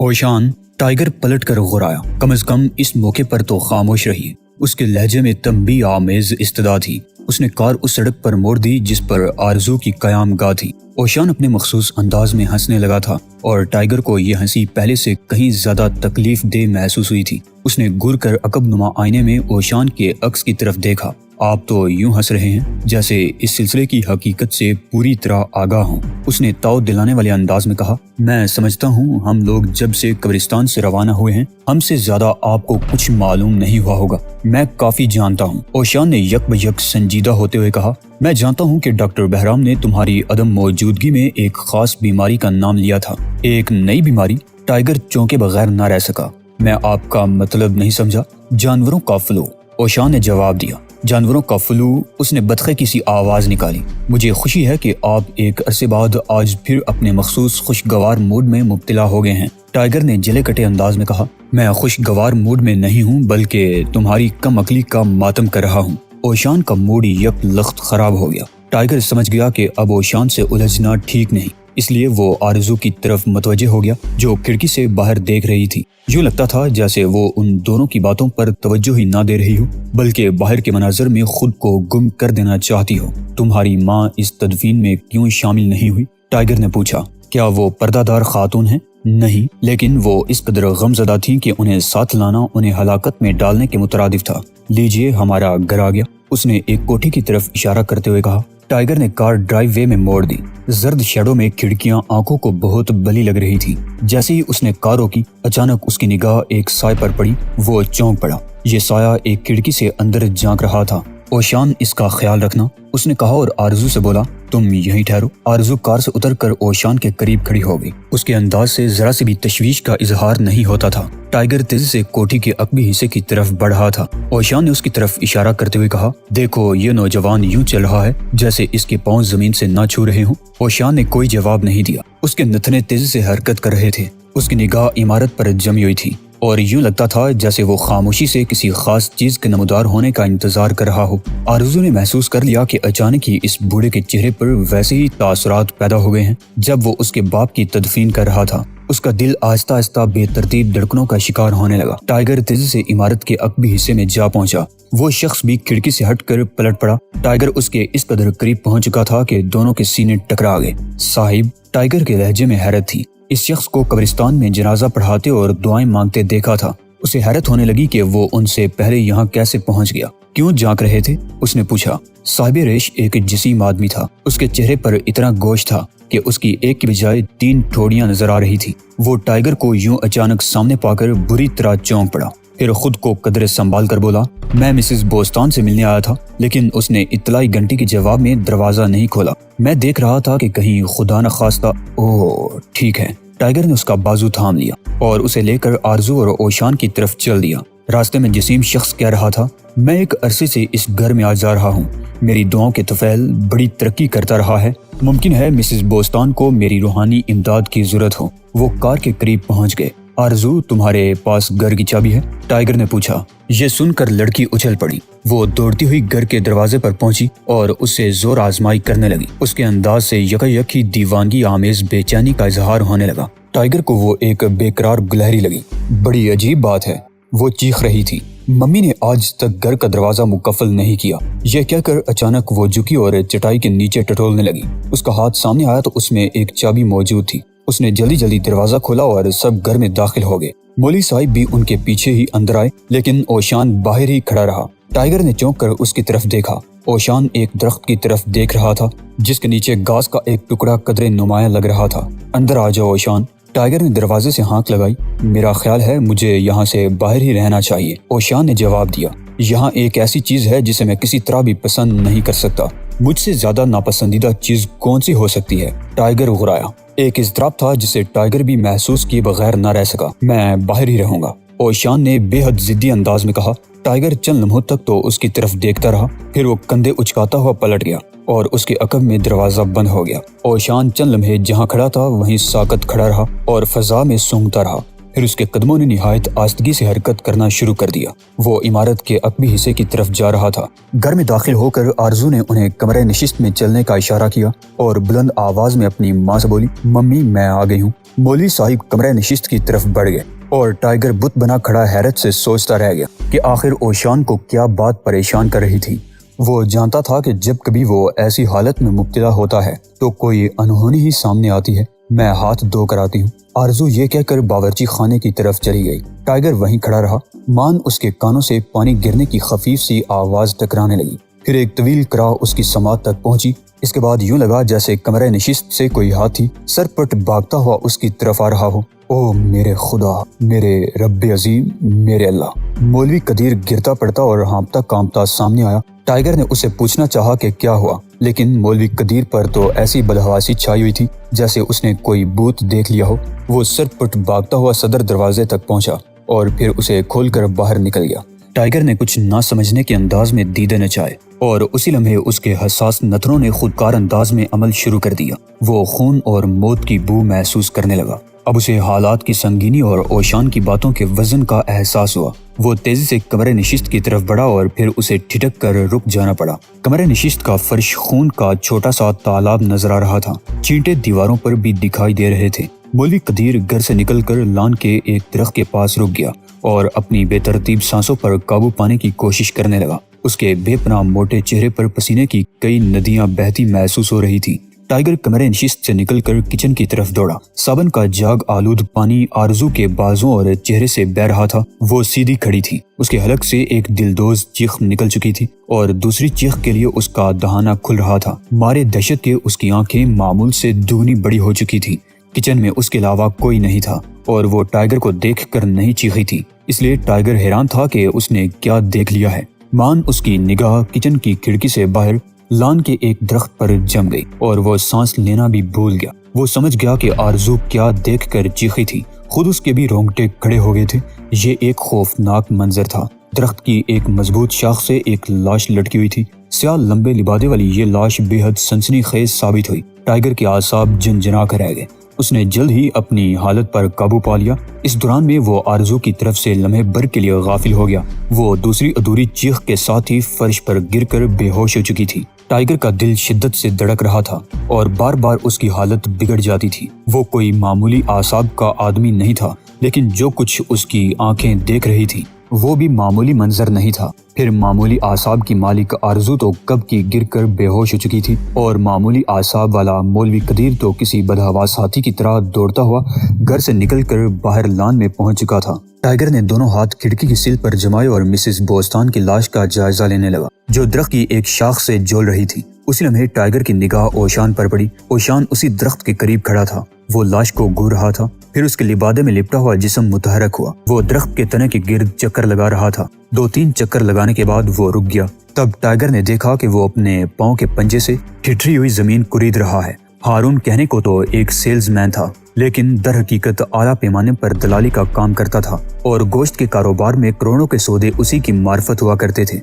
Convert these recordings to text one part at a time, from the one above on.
اوشان tiger پلٹ کر غرایا۔ کم از کم اس موقع پر تو خاموش رہی۔ اس کے لہجے میں تنبیہ آمیز استدا تھی۔ اس نے کار اس سڑک پر موڑ دی جس پر آرزو کی قیام گاہ تھی۔ اوشان اپنے مخصوص انداز میں ہنسنے لگا تھا اور ٹائیگر کو یہ ہنسی پہلے سے کہیں زیادہ تکلیف دہ محسوس ہوئی تھی۔ اس نے گر کر عقب نما آئینے میں اوشان کے عکس کی طرف دیکھا۔ آپ تو یوں ہنس رہے ہیں جیسے اس سلسلے کی حقیقت سے پوری طرح آگاہ ہوں۔ اس نے تاؤ دلانے والے انداز میں کہا، میں سمجھتا ہوں ہم لوگ جب سے قبرستان سے روانہ ہوئے ہیں ہم سے زیادہ آپ کو کچھ معلوم نہیں ہوا ہوگا۔ میں کافی جانتا ہوں۔ اوشان نے یک بیک سنجیدہ ہوتے ہوئے کہا، میں جانتا ہوں کہ ڈاکٹر بہرام نے تمہاری عدم موجودگی میں ایک خاص بیماری کا نام لیا تھا۔ ایک نئی بیماری؟ ٹائیگر چونکے بغیر نہ رہ سکا۔ میں آپ کا مطلب نہیں سمجھا۔ جانوروں کا فلو، اوشان نے جواب دیا۔ جانوروں کا فلو؟ اس نے بدخے کی سی آواز نکالی۔ مجھے خوشی ہے کہ آپ ایک عرصے بعد آج پھر اپنے مخصوص خوشگوار موڈ میں مبتلا ہو گئے ہیں۔ ٹائیگر نے جلے کٹے انداز میں کہا، میں خوشگوار موڈ میں نہیں ہوں بلکہ تمہاری کم عقلی کا ماتم کر رہا ہوں۔ اوشان کا موڈ یک لخت خراب ہو گیا۔ ٹائیگر سمجھ گیا کہ اب اوشان سے الجھنا ٹھیک نہیں، اس لیے وہ آرزو کی طرف متوجہ ہو گیا جو کھڑکی سے باہر دیکھ رہی تھی۔ یوں لگتا تھا جیسے وہ ان دونوں کی باتوں پر توجہ ہی نہ دے رہی ہو بلکہ باہر کے مناظر میں خود کو گم کر دینا چاہتی ہو۔ تمہاری ماں اس تدفین میں کیوں شامل نہیں ہوئی؟ ٹائیگر نے پوچھا۔ کیا وہ پردہ دار خاتون ہیں؟ نہیں، لیکن وہ اس قدر غم زدہ تھیں کہ انہیں ساتھ لانا انہیں ہلاکت میں ڈالنے کے مترادف تھا۔ لیجئے ہمارا گھر آ گیا، اس نے ایک کوٹھی کی طرف اشارہ کرتے ہوئے کہا۔ ٹائیگر نے کار ڈرائیو وے میں موڑ دی۔ زرد شیڈو میں کھڑکیاں آنکھوں کو بہت بلی لگ رہی تھی۔ جیسے ہی اس نے کار روکی اچانک اس کی نگاہ ایک سائے پر پڑی۔ وہ چونک پڑا۔ یہ سایہ ایک کھڑکی سے اندر جھانک رہا تھا۔ اوشان، اس کا خیال رکھنا، اس نے کہا اور آرزو سے بولا، تم یہیں ٹھہرو۔ آرزو کار سے اتر کر اوشان کے قریب کھڑی ہو گئی۔ اس کے انداز سے ذرا سی بھی تشویش کا اظہار نہیں ہوتا تھا۔ ٹائیگر تیزی سے کوٹھی کے عقبی حصے کی طرف بڑھ رہا تھا۔ اوشان نے اس کی طرف اشارہ کرتے ہوئے کہا، دیکھو یہ نوجوان یوں چل رہا ہے جیسے اس کے پاؤں زمین سے نہ چھو رہے ہوں۔ اوشان نے کوئی جواب نہیں دیا۔ اس کے نتنے تیزی سے حرکت کر رہے تھے۔ اس کی نگاہ عمارت پر جمی ہوئی تھی اور یوں لگتا تھا جیسے وہ خاموشی سے کسی خاص چیز کے نمودار ہونے کا انتظار کر رہا ہو۔ آرزو نے محسوس کر لیا کہ اچانک ہی اس بوڑھے کے چہرے پر ویسے ہی تاثرات پیدا ہو گئے ہیں جب وہ اس کے باپ کی تدفین کر رہا تھا۔ اس کا دل آہستہ آہستہ بے ترتیب دھڑکنوں کا شکار ہونے لگا۔ ٹائیگر تیزی سے عمارت کے عقبی حصے میں جا پہنچا۔ وہ شخص بھی کھڑکی سے ہٹ کر پلٹ پڑا۔ ٹائیگر اس کے اس قدر قریب پہنچ چکا تھا کہ دونوں کے سینے ٹکرا گئے۔ صاحب، ٹائیگر کے لہجے میں حیرت تھی۔ اس شخص کو قبرستان میں جنازہ پڑھاتے اور دعائیں مانگتے دیکھا تھا۔ اسے حیرت ہونے لگی کہ وہ ان سے پہلے یہاں کیسے پہنچ گیا۔ کیوں جھانک رہے تھے؟ اس نے پوچھا۔ صاحب ریش ایک جسیم آدمی تھا۔ اس کے چہرے پر اتنا گوشت تھا کہ اس کی ایک کی بجائے 3 ٹھوڑیاں نظر آ رہی تھی۔ وہ ٹائیگر کو یوں اچانک سامنے پا کر بری طرح چونک پڑا، پھر خود کو قدرے سنبھال کر بولا، میں مسز بوسٹان سے ملنے آیا تھا، لیکن اس نے اطلاعی گھنٹی کے جواب میں دروازہ نہیں کھولا۔ میں دیکھ رہا تھا کہ کہیں خدا نخواستہ۔ اوہ ٹھیک ہے۔ ٹائیگر نے اس کا بازو تھام لیا اور اسے لے کر آرزو اور اوشان کی طرف چل دیا۔ راستے میں جسیم شخص کہہ رہا تھا، میں ایک عرصے سے اس گھر میں آ جا رہا ہوں۔ میری دعاؤں کے طفیل بڑی ترقی کرتا رہا ہے۔ ممکن ہے مسز بوسٹان کو میری روحانی امداد کی ضرورت ہو۔ وہ کار کے قریب پہنچ گئے۔ آرزو، تمہارے پاس گھر کی چابی ہے؟ ٹائیگر نے پوچھا۔ یہ سن کر لڑکی اچھل پڑی۔ وہ دوڑتی ہوئی گھر کے دروازے پر پہنچی اور اس سے زور آزمائی کرنے لگی۔ اس کے انداز سے یکا ہی دیوانگی آمیز بے چینی کا اظہار ہونے لگا۔ ٹائیگر کو وہ ایک بے قرار گلہری لگی۔ بڑی عجیب بات ہے، وہ چیخ رہی تھی، ممی نے آج تک گھر کا دروازہ مقفل نہیں کیا۔ یہ کہہ کر اچانک وہ جھکی اور چٹائی کے نیچے ٹٹولنے لگی۔ اس کا ہاتھ سامنے آیا تو اس میں ایک چابی موجود تھی۔ اس نے جلدی جلدی دروازہ کھولا اور سب گھر میں داخل ہو گئے۔ مولوی صاحب بھی ان کے پیچھے ہی اندر آئے، لیکن اوشان باہر ہی کھڑا رہا۔ ٹائیگر نے چونک کر اس کی طرف دیکھا۔ اوشان ایک درخت کی طرف دیکھ رہا تھا جس کے نیچے گھاس کا ایک ٹکڑا قدرے نمایاں لگ رہا تھا۔ اندر آ جاؤ اوشان۔ ٹائیگر نے دروازے سے ہانک لگائی۔ میرا خیال ہے مجھے یہاں سے باہر ہی رہنا چاہیے، اوشان نے جواب دیا۔ یہاں ایک ایسی چیز ہے جسے میں کسی طرح بھی پسند نہیں کر سکتا۔ مجھ سے زیادہ ناپسندیدہ چیز کون سی ہو سکتی ہے؟ ٹائیگر غرایا۔ ایک اضطراب تھا جسے ٹائیگر بھی محسوس کیے بغیر نہ رہ سکا۔ میں باہر ہی رہوں گا، اوشان نے بے حد ضدی انداز میں کہا۔ ٹائیگر چند لمحوں تک تو اس کی طرف دیکھتا رہا، پھر وہ کندھے اچکاتا ہوا پلٹ گیا اور اس کے عقب میں دروازہ بند ہو گیا۔ اوشان چند لمحے جہاں کھڑا تھا وہیں ساکت کھڑا رہا اور فضا میں سونگتا رہا۔ پھر اس کے قدموں نے نہایت آستگی سے حرکت کرنا شروع کر دیا۔ وہ عمارت کے عقبی حصے کی طرف جا رہا تھا۔ گھر میں داخل ہو کر آرزو نے انہیں کمرے نشست میں چلنے کا اشارہ کیا اور بلند آواز میں اپنی ماں سے بولی، ممی میں آ گئی ہوں۔ مولوی صاحب کمرہ نشست کی طرف بڑھ گئے اور ٹائیگر بت بنا کھڑا حیرت سے سوچتا رہ گیا کہ آخر اوشان کو کیا بات پریشان کر رہی تھی۔ وہ جانتا تھا کہ جب کبھی وہ ایسی حالت میں مبتلا ہوتا ہے تو کوئی انہونی ہی سامنے آتی ہے۔ میں ہاتھ دھو کر آتی ہوں، آرزو یہ کہہ کر باورچی خانے کی طرف چلی گئی۔ ٹائیگر وہیں کھڑا رہا۔ مان اس کے کانوں سے پانی گرنے کی خفیف سی آواز ٹکرانے لگی، پھر ایک طویل کراہ اس کی سماعت تک پہنچی۔ اس کے بعد یوں لگا جیسے کمرہ نشست سے کوئی ہاتھی سر پٹ بھاگتا ہوا اس کی طرف آ رہا ہو۔ او میرے خدا، میرے رب عظیم، میرے اللہ! مولوی قدیر گرتا پڑتا اور ہانپتا کانپتا سامنے آیا۔ ٹائیگر نے اسے پوچھنا چاہا کہ کیا ہوا، لیکن مولوی قدیر پر تو ایسی بدحواسی چھائی ہوئی تھی جیسے اس نے کوئی بھوت دیکھ لیا ہو۔ وہ سر پٹ بھاگتا ہوا صدر دروازے تک پہنچا اور پھر اسے کھول کر باہر نکل گیا۔ ٹائیگر نے کچھ نہ سمجھنے کے انداز میں دیدے نچائے اور اسی لمحے اس کے حساس نتنوں نے خودکار انداز میں عمل شروع کر دیا۔ وہ خون اور موت کی بو محسوس کرنے لگا۔ اب اسے حالات کی سنگینی اور اوشان کی باتوں کے وزن کا احساس ہوا۔ وہ تیزی سے کمرہ نشست کی طرف بڑھا اور پھر اسے ٹھٹک کر رک جانا پڑا۔ کمرہ نشست کا فرش خون کا چھوٹا سا تالاب نظر آ رہا تھا، چینٹے دیواروں پر بھی دکھائی دے رہے تھے۔ مولوی قدیر گھر سے نکل کر لان کے ایک درخت کے پاس رک گیا اور اپنی بے ترتیب سانسوں پر قابو پانے کی کوشش کرنے لگا۔ اس کے بے پناہ موٹے چہرے پر پسینے کی کئی ندیاں بہتی محسوس ہو رہی تھی۔ ٹائیگر کمرہ نشست سے نکل کر کچن کی طرف دوڑا۔ صابن کا جاگ آلود پانی آرزو کے بازوں اور چہرے سے بہہ رہا تھا۔ وہ سیدھی کھڑی تھی، اس کے حلق سے ایک دلدوز چیخ نکل چکی تھی اور دوسری چیخ کے لیے اس کا دہانہ کھل رہا تھا۔ مارے دہشت کے اس کی آنکھیں معمول سے دگنی بڑی ہو چکی تھی۔ کچن میں اس کے علاوہ کوئی نہیں تھا اور وہ ٹائیگر کو دیکھ کر نہیں چیخی تھی، اس لیے ٹائیگر حیران تھا کہ اس نے کیا دیکھ لیا ہے۔ مان اس کی نگاہ کچن کی کھڑکی سے باہر لان کے ایک درخت پر جم گئی اور وہ سانس لینا بھی بھول گیا۔ وہ سمجھ گیا کہ آرزو کیا دیکھ کر چیخی تھی۔ خود اس کے بھی رونگٹے کھڑے ہو گئے تھے۔ یہ ایک خوفناک منظر تھا۔ درخت کی ایک مضبوط شاخ سے ایک لاش لٹکی ہوئی تھی۔ سیاہ لمبے لبادے والی یہ لاش بے حد سنسنی خیز ثابت ہوئی۔ ٹائیگر کے اعصاب جنجنا کر رہ گئے۔ اس نے جلد ہی اپنی حالت پر قابو پا لیا۔ اس دوران میں وہ آرزو کی طرف سے لمحے بھر کے لیے غافل ہو گیا۔ وہ دوسری ادھوری چیخ کے ساتھ ہی فرش پر گر کر بے ہوش ہو چکی تھی۔ ٹائیگر کا دل شدت سے دھڑک رہا تھا اور بار بار اس کی حالت بگڑ جاتی تھی۔ وہ کوئی معمولی اعصاب کا آدمی نہیں تھا، لیکن جو کچھ اس کی آنکھیں دیکھ رہی تھی وہ بھی معمولی منظر نہیں تھا۔ پھر معمولی اعصاب کی مالک آرزو تو کب کی گر کر بے ہوش ہو چکی تھی اور معمولی اعصاب والا مولوی قدیر تو کسی بدحواس ہاتھی کی طرح دوڑتا ہوا گھر سے نکل کر باہر لان میں پہنچ چکا تھا۔ ٹائیگر نے دونوں ہاتھ کھڑکی کی سل پر جمائے اور مسز بوستان کی لاش کا جائزہ لینے لگا جو درخت کی ایک شاخ سے جول رہی تھی۔ اسی لمحے ٹائیگر کی نگاہ اوشان پر پڑی۔ اوشان اسی درخت کے قریب کھڑا تھا۔ وہ لاش کو گھور رہا تھا، پھر اس کے لبادے میں لپٹا ہوا جسم متحرک ہوا۔ وہ درخت کے تنے کے گرد چکر لگا رہا تھا۔ 2-3 چکر لگانے کے بعد وہ رک گیا۔ تب ٹائیگر نے دیکھا کہ وہ اپنے پاؤں کے پنجے سے ٹھٹری ہوئی زمین کورید رہا ہے۔ ہارون کہنے کو تو ایک سیلز مین تھا، لیکن در حقیقت اعلیٰ پیمانے پر دلالی کا کام کرتا تھا اور گوشت کے کاروبار میں کروڑوں کے سودے اسی کی معرفت ہوا کرتے تھے،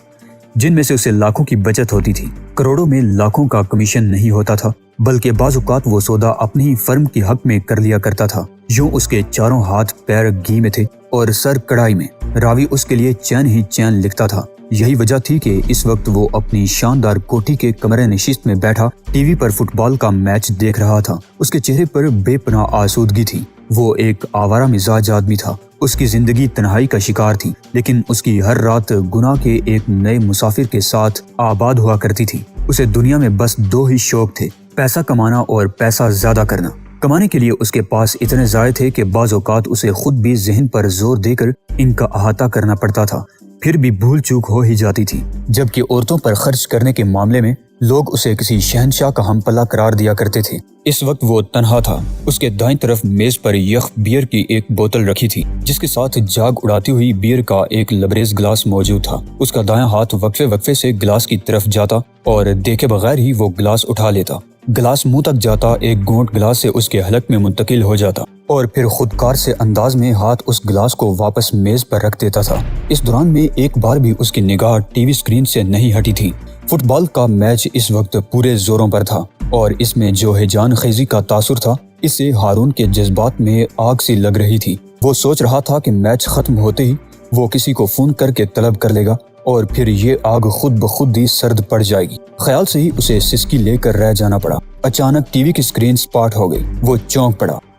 جن میں سے اسے لاکھوں کی بچت ہوتی تھی۔ کروڑوں میں لاکھوں کا کمیشن نہیں ہوتا تھا، بلکہ بعض اوقات وہ سودا اپنی ہی فرم کی حق میں کر لیا کرتا تھا۔ یوں اس کے چاروں ہاتھ پیر گھی میں تھے اور سر کڑھائی میں۔ راوی اس کے لیے چین ہی چین لکھتا تھا۔ یہی وجہ تھی کہ اس وقت وہ اپنی شاندار کوٹھی کے کمرہ نشست میں بیٹھا ٹی وی پر فٹ بال کا میچ دیکھ رہا تھا۔ اس کے چہرے پر بے پناہ آسودگی تھی۔ وہ ایک آوارہ مزاج آدمی تھا۔ اس کی زندگی تنہائی کا شکار تھی، لیکن اس کی ہر رات گناہ کے ایک نئے مسافر کے ساتھ آباد ہوا کرتی تھی۔ اسے دنیا میں بس 2 ہی شوق تھے، پیسہ کمانا اور پیسہ زیادہ کرنا۔ کمانے کے لیے اس کے پاس اتنے ذرائع تھے کہ بعض اوقات اسے خود بھی ذہن پر زور دے کر ان کا احاطہ کرنا پڑتا تھا، پھر بھی بھول چوک ہو ہی جاتی تھی۔ جبکہ عورتوں پر خرچ کرنے کے معاملے میں لوگ اسے کسی شہنشاہ کا ہم پلہ قرار دیا کرتے تھے۔ اس وقت وہ تنہا تھا۔ اس کے دائیں طرف میز پر یخ بیئر کی ایک بوتل رکھی تھی، جس کے ساتھ جاگ اڑاتی ہوئی بیئر کا ایک لبریز گلاس موجود تھا۔ اس کا دایاں ہاتھ وقفے وقفے سے گلاس کی طرف جاتا اور دیکھے بغیر ہی وہ گلاس اٹھا لیتا۔ گلاس منہ تک جاتا، ایک گھونٹ گلاس سے اس کے حلق میں منتقل ہو جاتا اور پھر خودکار سے انداز میں ہاتھ اس گلاس کو واپس میز پر رکھ دیتا تھا۔ اس دوران میں ایک بار بھی اس کی نگاہ ٹی وی اسکرین سے نہیں ہٹی تھی۔ فٹ بال کا میچ اس وقت پورے زوروں پر تھا اور اس میں جو ہیجان خیزی کا تاثر تھا، اس سے ہارون کے جذبات میں آگ سی لگ رہی تھی۔ وہ سوچ رہا تھا کہ میچ ختم ہوتے ہی وہ کسی کو فون کر کے طلب کر لے گا اور پھر یہ آگ خود بخود ہی سرد پڑ جائے گی۔ خیال سے ہی اسے سسکی لے کر رہ جانا پڑا۔ اچانک ٹی وی کی اسکرین سپاٹ ہو گئی۔ وہ چونک پڑا۔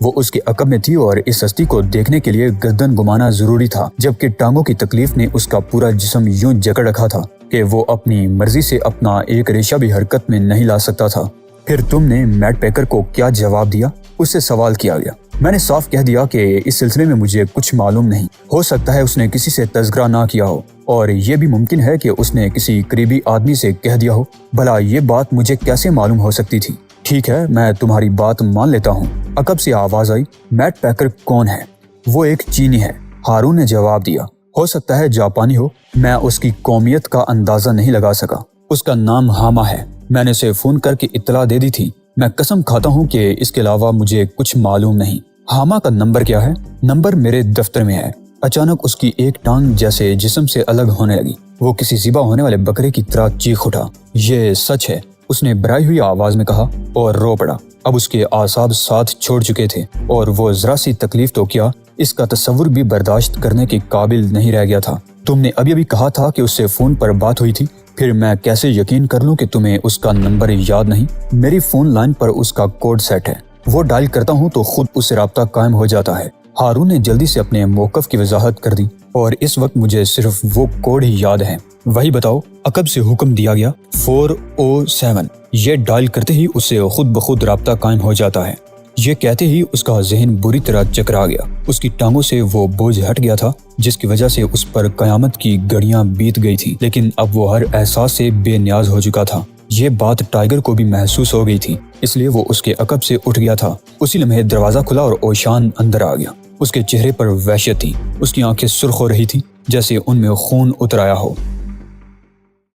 وہ اس کے عقب میں تھی اور اس ہستی کو دیکھنے کے لیے گردن گھمانا ضروری تھا، جبکہ ٹانگوں کی تکلیف نے اس کا پورا جسم یوں جکڑ رکھا تھا کہ وہ اپنی مرضی سے اپنا ایک ریشہ بھی حرکت میں نہیں لا سکتا تھا۔ پھر تم نے میٹ پیکر کو کیا جواب دیا؟ اس سے سوال کیا گیا۔ میں نے صاف کہہ دیا کہ اس سلسلے میں مجھے کچھ معلوم نہیں، ہو سکتا ہے اس نے کسی سے تذکرہ نہ کیا ہو، اور یہ بھی ممکن ہے کہ اس نے کسی قریبی آدمی سے کہہ دیا ہو۔ بھلا یہ بات مجھے کیسے معلوم ہو سکتی تھی؟ ٹھیک ہے، میں تمہاری بات مان لیتا ہوں۔ عقب سے آواز آئی، میٹ پیکر کون ہے؟ وہ ایک چینی ہے، ہارون نے جواب دیا۔ ہو سکتا ہے جاپانی ہو، میں اس کی قومیت کا اندازہ نہیں لگا سکا۔ اس کا نام ہاما ہے، میں نے اسے فون کر کے اطلاع دے دی تھی۔ میں قسم کھاتا ہوں کہ اس کے علاوہ مجھے کچھ معلوم نہیں۔ ہاما کا نمبر کیا ہے؟ نمبر میرے دفتر میں ہے۔ اچانک اس کی ایک ٹانگ جیسے جسم سے الگ ہونے لگی، وہ کسی ذبح ہونے والے بکرے کی طرح چیخ اٹھا۔ یہ سچ ہے، اس نے بھرائی ہوئی آواز میں کہا اور رو پڑا۔ اب اس کے اعصاب ساتھ چھوڑ چکے تھے اور وہ ذرا سی تکلیف تو کیا، اس کا تصور بھی برداشت کرنے کے قابل نہیں رہ گیا تھا۔ تم نے ابھی کہا تھا کہ اس سے فون پر بات ہوئی تھی، پھر میں کیسے یقین کر لوں کہ تمہیں اس کا نمبر یاد نہیں؟ میری فون لائن پر اس کا کوڈ سیٹ ہے، وہ ڈائل کرتا ہوں تو خود اس سے رابطہ قائم ہو جاتا ہے۔ ہارون نے جلدی سے اپنے موقف کی وضاحت کر دی، اور اس وقت مجھے صرف وہ کوڈ ہی یاد ہے۔ وہی بتاؤ۔ عقب سے حکم دیا گیا۔ 407۔ یہ ڈائل کرتے ہی اس سے خود بخود رابطہ قائم ہو جاتا ہے۔ یہ کہتے ہی اس کا ذہن بری طرح چکرا گیا، اس کی ٹانگوں سے وہ بوجھ ہٹ گیا تھا جس کی وجہ سے اس پر قیامت کی گھڑیاں بیت گئی تھی، لیکن اب وہ ہر احساس سے بے نیاز ہو چکا تھا۔ یہ بات ٹائیگر کو بھی محسوس ہو گئی تھی، اس لیے وہ اس کے عقب سے اٹھ گیا تھا۔ اسی لمحے دروازہ کھلا اور اوشان اندر آ گیا۔ اس کے چہرے پر وحشت تھی، اس کی آنکھیں سرخ ہو رہی تھی جیسے ان میں خون اتر آیا ہو۔